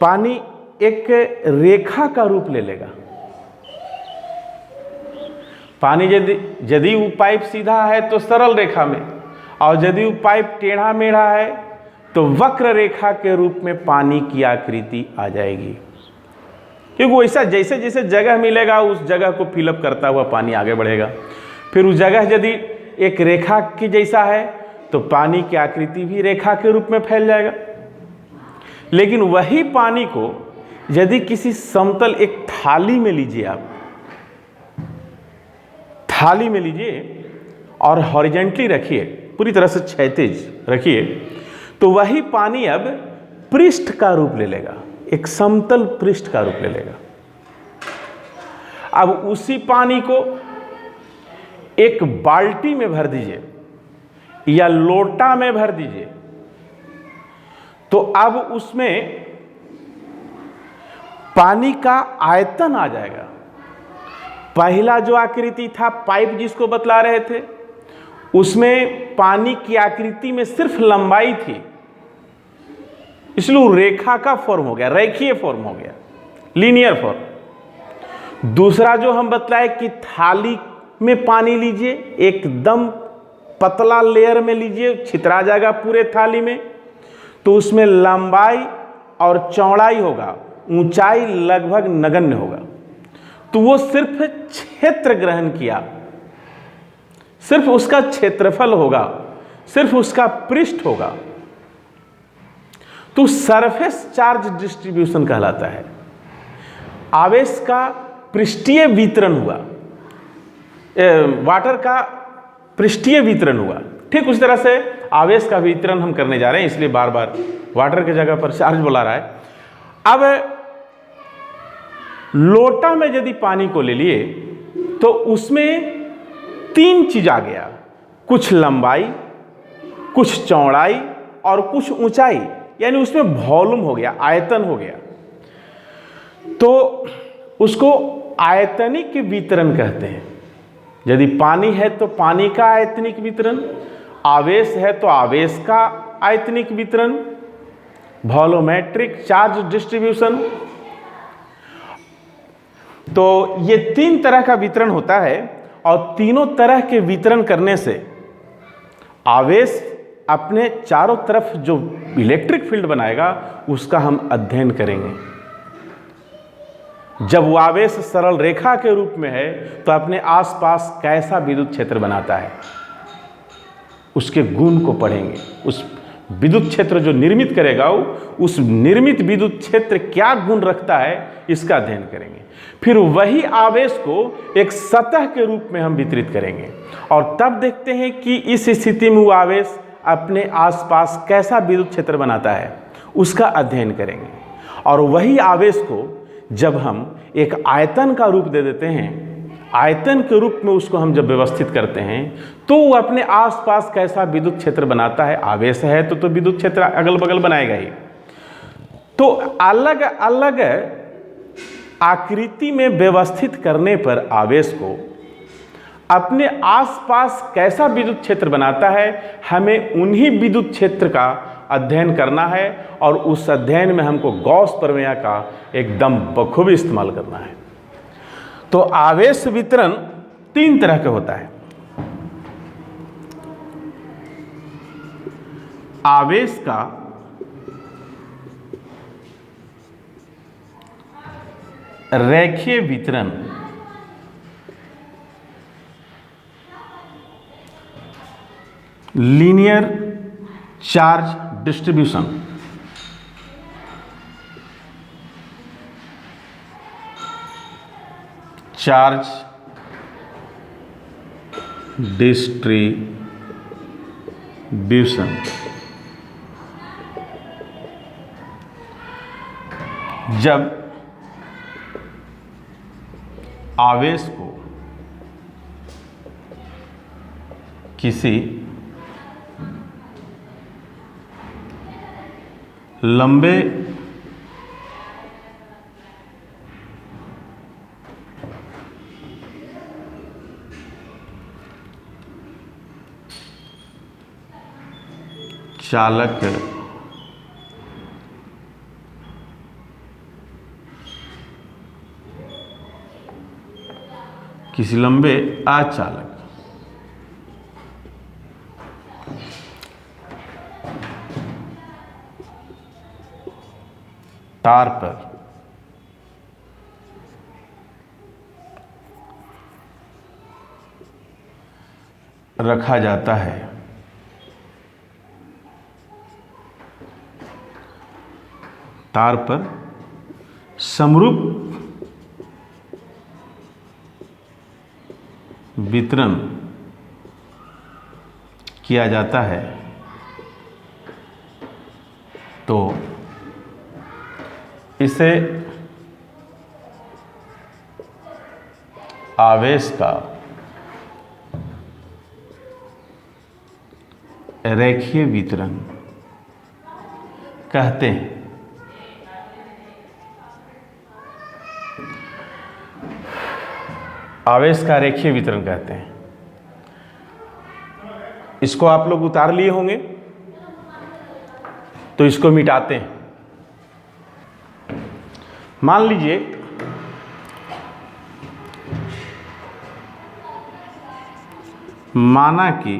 पानी एक रेखा का रूप ले लेगा। पानी यदि वो पाइप सीधा है तो सरल रेखा में, और यदि वो पाइप टेढ़ा मेढ़ा है तो वक्र रेखा के रूप में पानी की आकृति आ जाएगी। क्योंकि वैसा जैसे जैसे जगह मिलेगा उस जगह को फिलअप करता हुआ पानी आगे बढ़ेगा। फिर उस जगह यदि एक रेखा की जैसा है तो पानी की आकृति भी रेखा के रूप में फैल जाएगा। लेकिन वही पानी को यदि किसी समतल एक थाली में लीजिए, आप थाली में लीजिए और हॉरिजेंटली रखिए, पूरी तरह से क्षैतिज रखिए, तो वही पानी अब पृष्ठ का रूप ले लेगा, एक समतल पृष्ठ का रूप ले लेगा। अब उसी पानी को एक बाल्टी में भर दीजिए या लोटा में भर दीजिए, तो अब उसमें पानी का आयतन आ जाएगा। पहला जो आकृति था पाइप जिसको बतला रहे थे, उसमें पानी की आकृति में सिर्फ लंबाई थी, इसलिए रेखा का फॉर्म हो गया, रेखीय फॉर्म हो गया, लीनियर फॉर्म। दूसरा जो हम बतलाए कि थाली में पानी लीजिए, एकदम पतला लेयर में लीजिए, छितरा जाएगा पूरे थाली में, तो उसमें लंबाई और चौड़ाई होगा, ऊंचाई लगभग नगण्य होगा। तो वो सिर्फ क्षेत्र ग्रहण किया, सिर्फ उसका क्षेत्रफल होगा, सिर्फ उसका पृष्ठ होगा, तो सरफेस चार्ज डिस्ट्रीब्यूशन कहलाता है। आवेश का पृष्ठीय वितरण हुआ, वाटर का पृष्ठीय वितरण हुआ। ठीक उस तरह से आवेश का वितरण हम करने जा रहे हैं, इसलिए बार बार वाटर की जगह पर चार्ज बुला रहा है। अब लोटा में यदि पानी को ले लिए तो उसमें तीन चीज आ गया, कुछ लंबाई, कुछ चौड़ाई और कुछ ऊंचाई, यानी उसमें वॉल्यूम हो गया, आयतन हो गया। तो उसको आयतनिक वितरण कहते हैं। यदि पानी है तो पानी का आयतनिक वितरण, आवेश है तो आवेश का आयतनिक वितरण, वॉल्यूमेट्रिक चार्ज डिस्ट्रीब्यूशन। तो ये तीन तरह का वितरण होता है, और तीनों तरह के वितरण करने से आवेश अपने चारों तरफ जो इलेक्ट्रिक फील्ड बनाएगा उसका हम अध्ययन करेंगे। जब वो आवेश सरल रेखा के रूप में है तो अपने आसपास कैसा विद्युत क्षेत्र बनाता है। उसके गुण को पढ़ेंगे। उस विद्युत क्षेत्र जो निर्मित करेगा उस निर्मित विद्युत क्षेत्र क्या गुण रखता है इसका अध्ययन करेंगे। फिर वही आवेश को एक सतह के रूप में हम वितरित करेंगे और तब देखते हैं कि इस स्थिति में वो आवेश अपने आसपास कैसा विद्युत क्षेत्र बनाता है, उसका अध्ययन करेंगे। और वही आवेश को जब हम एक आयतन का रूप दे देते हैं, आयतन के रूप में उसको हम जब व्यवस्थित करते हैं तो वो अपने आसपास कैसा विद्युत क्षेत्र बनाता है। आवेश है तो विद्युत क्षेत्र अगल बगल बनाएगा ही। तो अलग अलग आकृति में व्यवस्थित करने पर आवेश को अपने आसपास कैसा विद्युत क्षेत्र बनाता है, हमें उन्हीं विद्युत क्षेत्र का अध्ययन करना है और उस अध्ययन में हमको गॉस प्रमेय का एकदम बखूबी इस्तेमाल करना है। तो आवेश वितरण 3 तरह का होता है। आवेश का रेखीय वितरण, linear charge distribution, charge distribution. जब आवेश को किसी लंबे चालक किसी लंबे अचालक तार पर रखा जाता है तार पर समरूप वितरण किया जाता है तो इसे आवेश का रेखीय वितरण कहते हैं। आवेश का रेखीय वितरण कहते हैं। इसको आप लोग उतार लिए होंगे तो इसको मिटाते हैं। मान लीजिए माना कि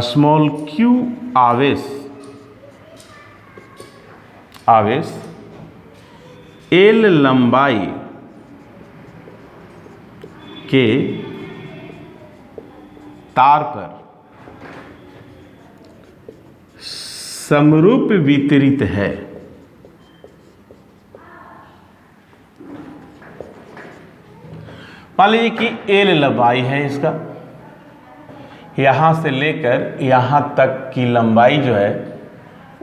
स्मॉल q आवेश L लंबाई के तार पर समरूप वितरित है। मान लीजिए कि L लंबाई है इसका, यहां से लेकर यहां तक की लंबाई जो है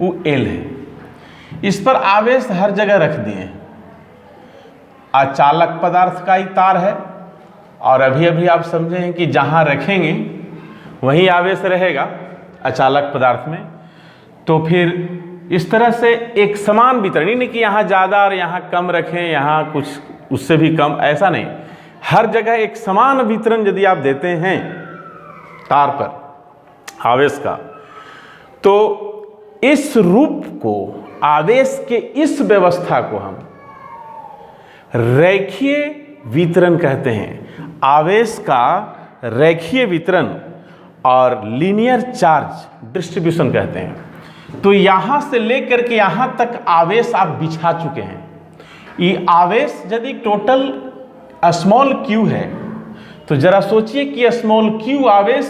वो L है। इस पर आवेश हर जगह रख दिए हैं। अचालक पदार्थ का ही तार है और अभी अभी आप समझे हैं कि जहां रखेंगे वहीं आवेश रहेगा अचालक पदार्थ में। तो फिर इस तरह से एक समान वितरण, नहीं कि यहाँ ज़्यादा और यहाँ कम रखें, यहाँ कुछ उससे भी कम, ऐसा नहीं। हर जगह एक समान वितरण यदि आप देते हैं तार पर आवेश का, तो इस रूप को, आवेश के इस व्यवस्था को हम रेखीय वितरण कहते हैं। आवेश का रेखीय वितरण और लीनियर चार्ज डिस्ट्रीब्यूशन कहते हैं। तो यहां से लेकर के यहां तक आवेश आप बिछा चुके हैं। ये आवेश यदि टोटल स्मॉल q है तो जरा सोचिए कि स्मॉल q आवेश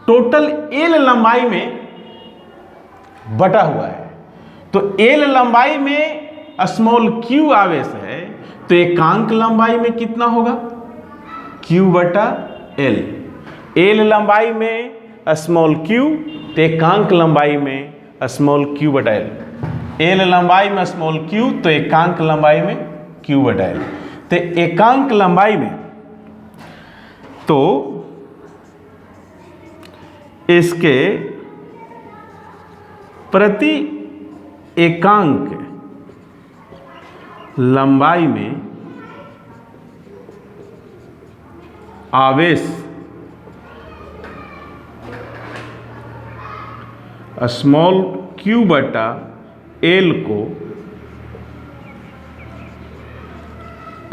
टोटल l लंबाई में बटा हुआ है। तो l लंबाई में स्मॉल q आवेश है, तो एकांक लंबाई में कितना होगा? q बटा l। l लंबाई में स्मॉल q, तो एकांक लंबाई में स्मॉल q बटा l। l लंबाई में स्मॉल q, तो एकांक लंबाई में q बटा l। तो एकांक लंबाई में तो इसके प्रति एकांक लंबाई में आवेश स्मॉल q बटा l को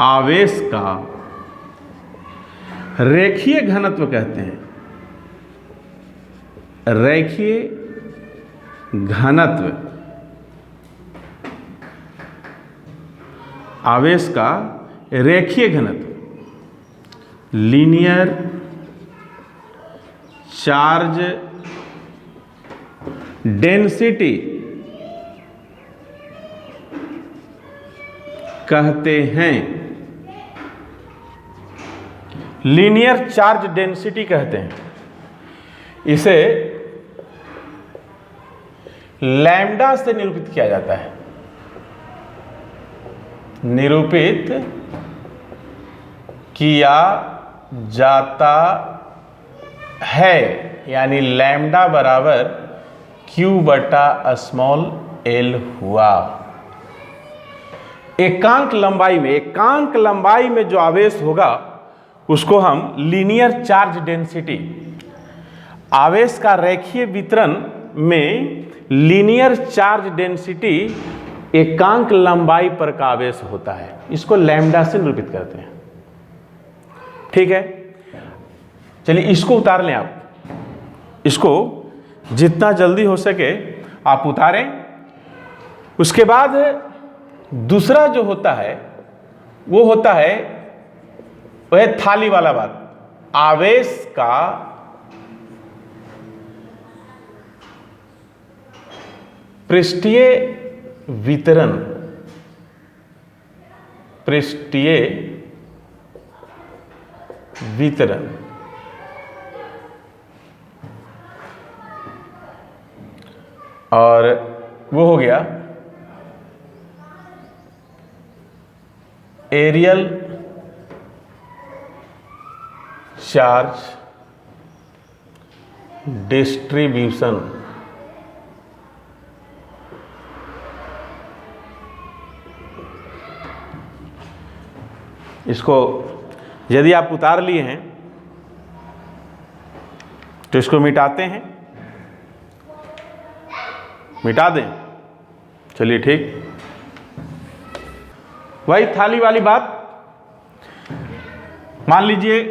आवेश का रेखीय घनत्व कहते हैं। रेखीय घनत्व, आवेश का रेखीय घनत्व, लीनियर चार्ज डेंसिटी कहते हैं। लीनियर चार्ज डेंसिटी कहते हैं। इसे लैम्डा से निरूपित किया जाता है। निरूपित किया जाता है, यानी लैम्डा बराबर q बटा स्मॉल l हुआ। एकांक लंबाई में जो आवेश होगा उसको हम लीनियर चार्ज डेंसिटी, आवेश का रेखीय वितरण में लीनियर चार्ज डेंसिटी एकांक लंबाई पर का आवेश होता है, इसको लैम्डा से निरूपित करते हैं। ठीक है, चलिए इसको उतार लें। आप इसको जितना जल्दी हो सके आप उतारें। उसके बाद दूसरा जो होता है वो होता है वह थाली वाला बात, आवेश का पृष्ठीय वितरण। पृष्ठीय वितरण और वो हो गया एरियल चार्ज डिस्ट्रीब्यूशन। इसको यदि आप उतार लिए हैं तो इसको मिटाते हैं, मिटा दें। चलिए ठीक, वही थाली वाली बात। मान लीजिए,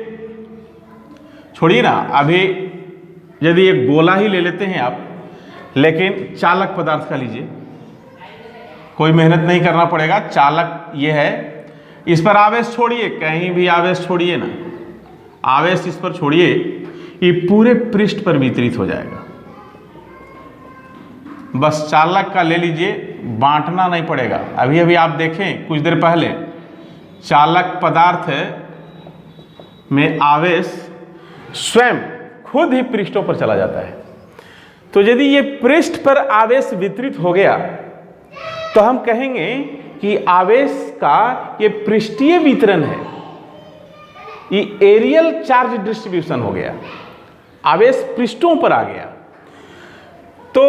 छोड़िए ना, अभी यदि एक गोला ही ले लेते हैं आप, लेकिन चालक पदार्थ का लीजिए, कोई मेहनत नहीं करना पड़ेगा। चालक ये है, इस पर आवेश छोड़िए, कहीं भी आवेश छोड़िए ना, आवेश इस पर छोड़िए, ये पूरे पृष्ठ पर वितरित हो जाएगा। बस चालक का ले लीजिए, बांटना नहीं पड़ेगा। अभी अभी आप देखें कुछ देर पहले, चालक पदार्थ में आवेश स्वयं खुद ही पृष्ठों पर चला जाता है। तो यदि ये पृष्ठ पर आवेश वितरित हो गया तो हम कहेंगे कि आवेश का ये पृष्ठीय वितरण है, ये एरियल चार्ज डिस्ट्रीब्यूशन हो गया, आवेश पृष्ठों पर आ गया। तो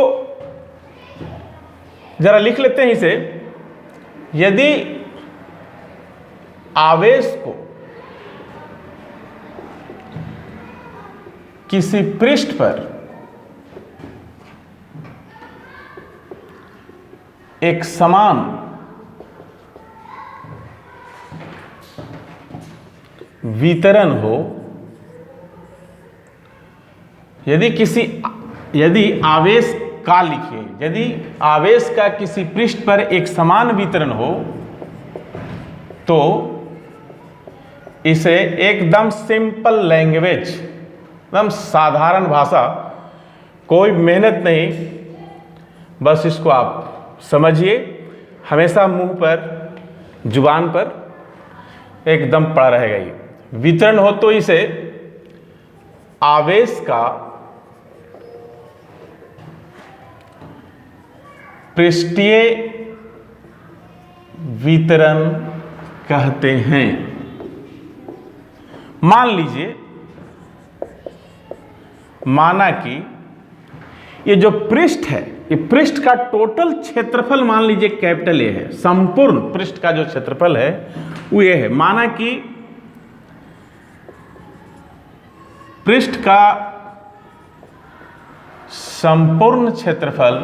जरा लिख लेते हैं इसे। यदि आवेश को किसी पृष्ठ पर एक समान वितरण हो, यदि आवेश का लिखिए, यदि आवेश का किसी पृष्ठ पर एक समान वितरण हो तो इसे एकदम सिंपल लैंग्वेज, एकदम साधारण भाषा, कोई मेहनत नहीं, बस इसको आप समझिए, हमेशा मुंह पर, जुबान पर एकदम पड़ा रहेगा। ये वितरण हो तो इसे आवेश का पृष्ठीय वितरण कहते हैं। मान लीजिए, माना कि ये जो पृष्ठ है, ये पृष्ठ का टोटल क्षेत्रफल मान लीजिए कैपिटल ए है, संपूर्ण पृष्ठ का जो क्षेत्रफल है वो ये है। माना कि पृष्ठ का संपूर्ण क्षेत्रफल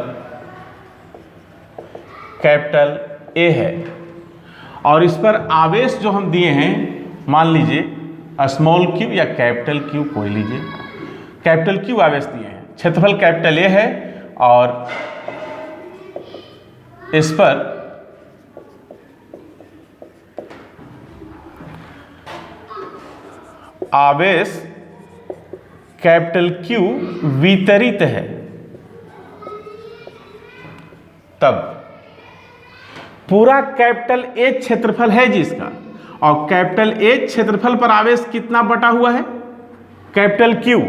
कैपिटल ए है और इस पर आवेश जो हम दिए हैं, मान लीजिए स्मॉल क्यू या कैपिटल क्यू, कोई लीजिए, कैपिटल क्यू आवेश दिए हैं, क्षेत्रफल कैपिटल ए है और इस पर आवेश कैपिटल क्यू वितरित है, तब पूरा कैपिटल ए क्षेत्रफल है जिसका, और कैपिटल ए क्षेत्रफल पर आवेश कितना बटा हुआ है, कैपिटल क्यू,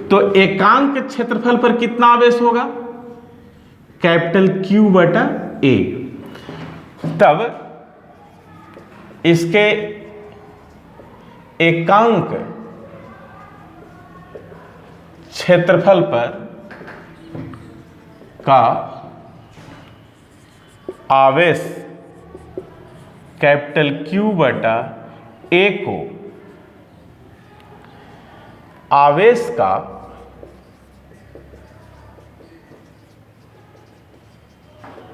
तो एकांक क्षेत्रफल पर कितना आवेश होगा, कैपिटल क्यू बटा ए। तब इसके एकांक क्षेत्रफल पर का आवेश कैपिटल क्यू बटा ए को आवेश का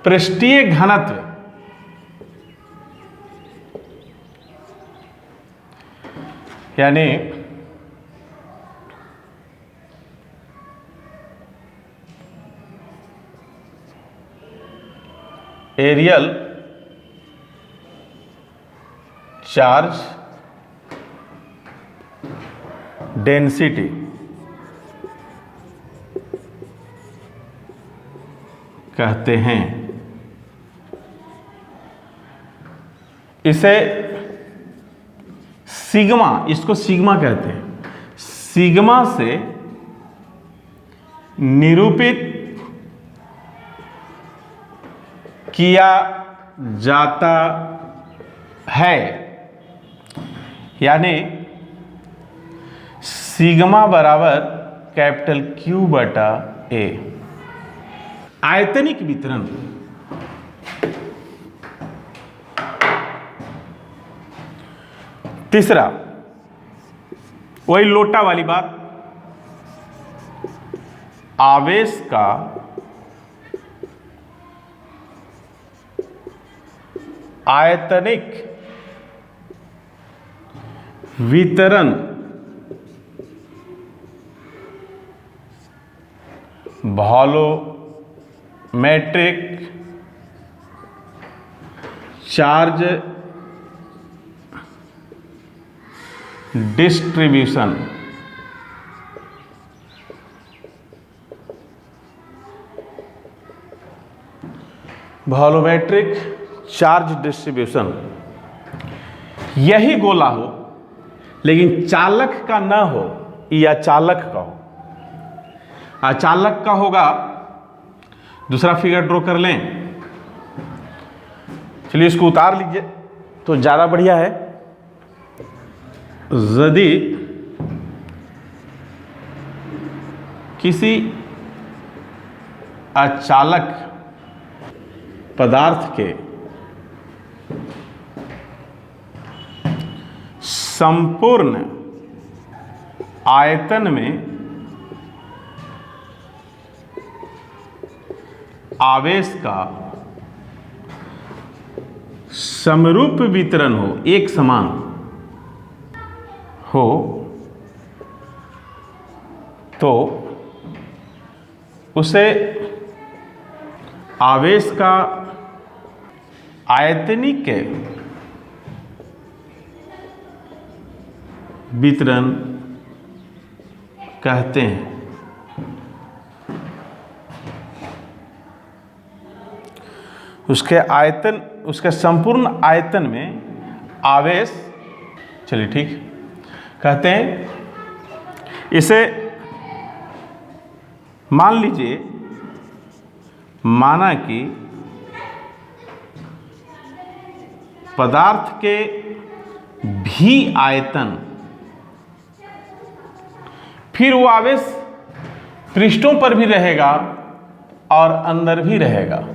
पृष्ठीय घनत्व यानी एरियल चार्ज डेंसिटी कहते हैं। इसे सिग्मा, इसको सिग्मा कहते हैं, सिग्मा से निरूपित किया जाता है, यानी सिग्मा बराबर कैपिटल क्यू बटा ए। आयतनिक वितरण, तीसरा वही लोटा वाली बात, आवेश का आयतनिक वितरण volumetric charge distribution volumetric charge distribution, यही गोला हो लेकिन चालक का ना हो या अचालक का हो। अचालक का होगा, दूसरा फिगर ड्रॉ कर लें, चलिए इसको उतार लीजिए तो ज़्यादा बढ़िया है। यदि किसी अचालक पदार्थ के संपूर्ण आयतन में आवेश का समरूप वितरण हो, एक समान हो, तो उसे आवेश का आयतनिक वितरण कहते हैं। उसके आयतन, उसके संपूर्ण आयतन में आवेश, चलिए ठीक, कहते हैं इसे मान लीजिए, माना कि पदार्थ के भी आयतन, फिर वो आवेश पृष्ठों पर भी रहेगा और अंदर भी रहेगा।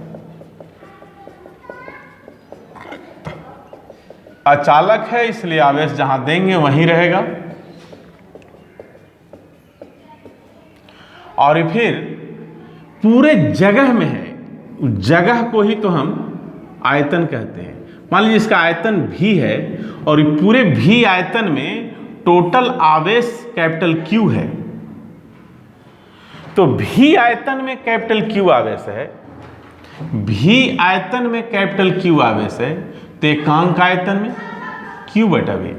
अचालक है इसलिए आवेश जहां देंगे वहीं रहेगा, और फिर पूरे जगह में है, उस जगह को ही तो हम आयतन कहते हैं। मान लीजिए इसका आयतन भी है और पूरे भी आयतन में टोटल आवेश कैपिटल क्यू है, तो भी आयतन में कैपिटल क्यू आवेश है, भी आयतन में कैपिटल क्यू आवेश है, तो एकांक आयतन में क्यू बटा वी।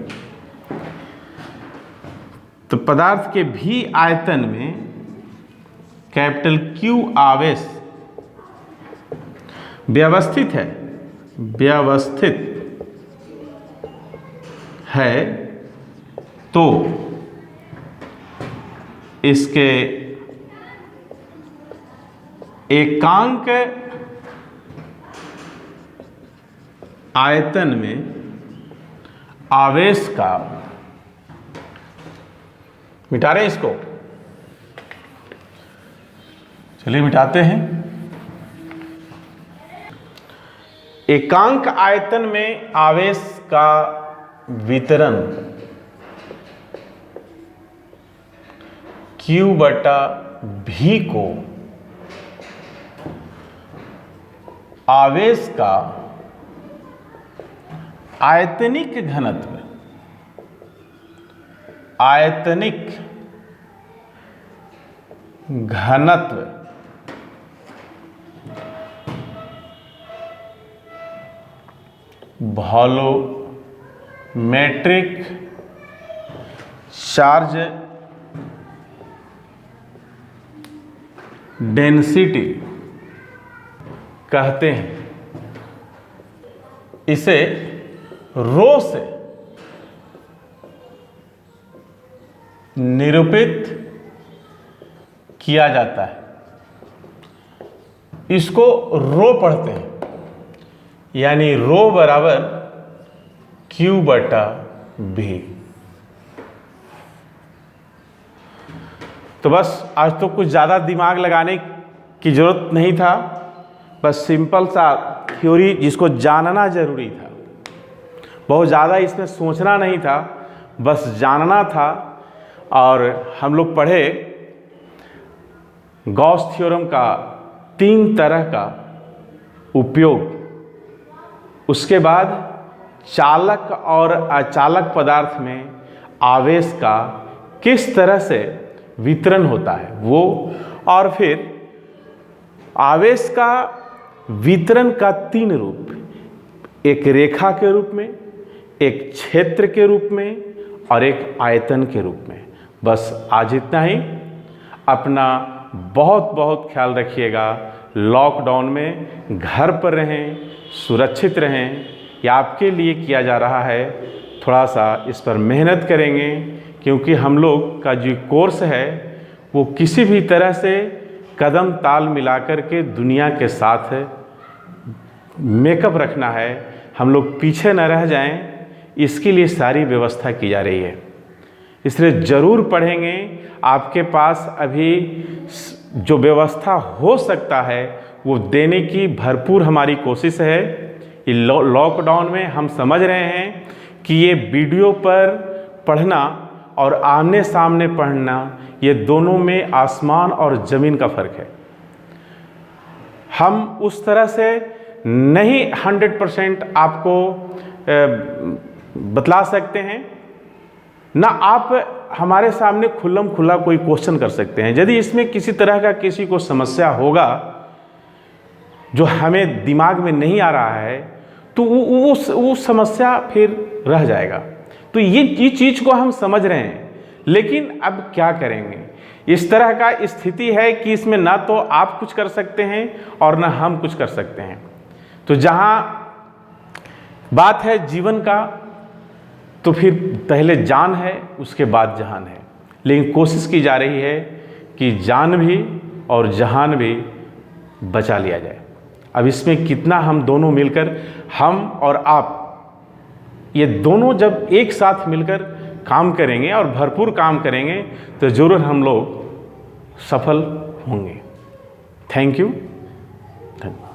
तो पदार्थ के भी आयतन में कैपिटल क्यू आवेश व्यवस्थित है, व्यवस्थित है, तो इसके एकांक आयतन में आवेश का, मिटा रहे इसको, चलिए मिटाते हैं। एकांक आयतन में आवेश का वितरण Q बटा V को आवेश का आयतनिक घनत्व, आयतनिक घनत्व वॉल्यूमेट्रिक चार्ज डेंसिटी कहते हैं। इसे रो से निरूपित किया जाता है, इसको रो पढ़ते हैं, यानी रो बराबर Q बटा V। तो बस आज तो कुछ ज़्यादा दिमाग लगाने की ज़रूरत नहीं था, बस सिंपल सा थ्योरी जिसको जानना ज़रूरी था, बहुत ज़्यादा इसमें सोचना नहीं था, बस जानना था। और हम लोग पढ़े गॉस थ्योरम का 3 तरह का उपयोग, उसके बाद चालक और अचालक पदार्थ में आवेश का किस तरह से वितरण होता है वो, और फिर आवेश का वितरण का 3 रूप, एक रेखा के रूप में, एक क्षेत्र के रूप में और एक आयतन के रूप में। बस आज इतना ही। अपना बहुत बहुत ख्याल रखिएगा। लॉकडाउन में घर पर रहें, सुरक्षित रहें, ये आपके लिए किया जा रहा है। थोड़ा सा इस पर मेहनत करेंगे, क्योंकि हम लोग का जो कोर्स है वो किसी भी तरह से कदम ताल मिलाकर के दुनिया के साथ मेकअप रखना है, हम लोग पीछे न रह जाएं, इसके लिए सारी व्यवस्था की जा रही है। इसलिए ज़रूर पढ़ेंगे। आपके पास अभी जो व्यवस्था हो सकता है वो देने की भरपूर हमारी कोशिश है। ये लॉकडाउन में हम समझ रहे हैं कि ये वीडियो पर पढ़ना और आमने सामने पढ़ना, ये दोनों में आसमान और ज़मीन का फ़र्क है। हम उस तरह से नहीं 100% आपको बतला सकते हैं, ना आप हमारे सामने खुल्लम खुल्ला कोई क्वेश्चन कर सकते हैं। यदि इसमें किसी तरह का किसी को समस्या होगा जो हमें दिमाग में नहीं आ रहा है, तो वो समस्या फिर रह जाएगा। तो ये चीज़ को हम समझ रहे हैं, लेकिन अब क्या करेंगे? इस तरह का स्थिति है कि इसमें ना तो आप कुछ कर सकते हैं और ना हम कुछ कर सकते हैं। तो जहाँ बात है जीवन का, तो फिर पहले जान है, उसके बाद जहान है। लेकिन कोशिश की जा रही है कि जान भी और जहान भी बचा लिया जाए। अब इसमें कितना हम दोनों मिलकर, हम और आप, ये दोनों जब एक साथ मिलकर काम करेंगे और भरपूर काम करेंगे तो ज़रूर हम लोग सफल होंगे। Thank you. धन्यवाद।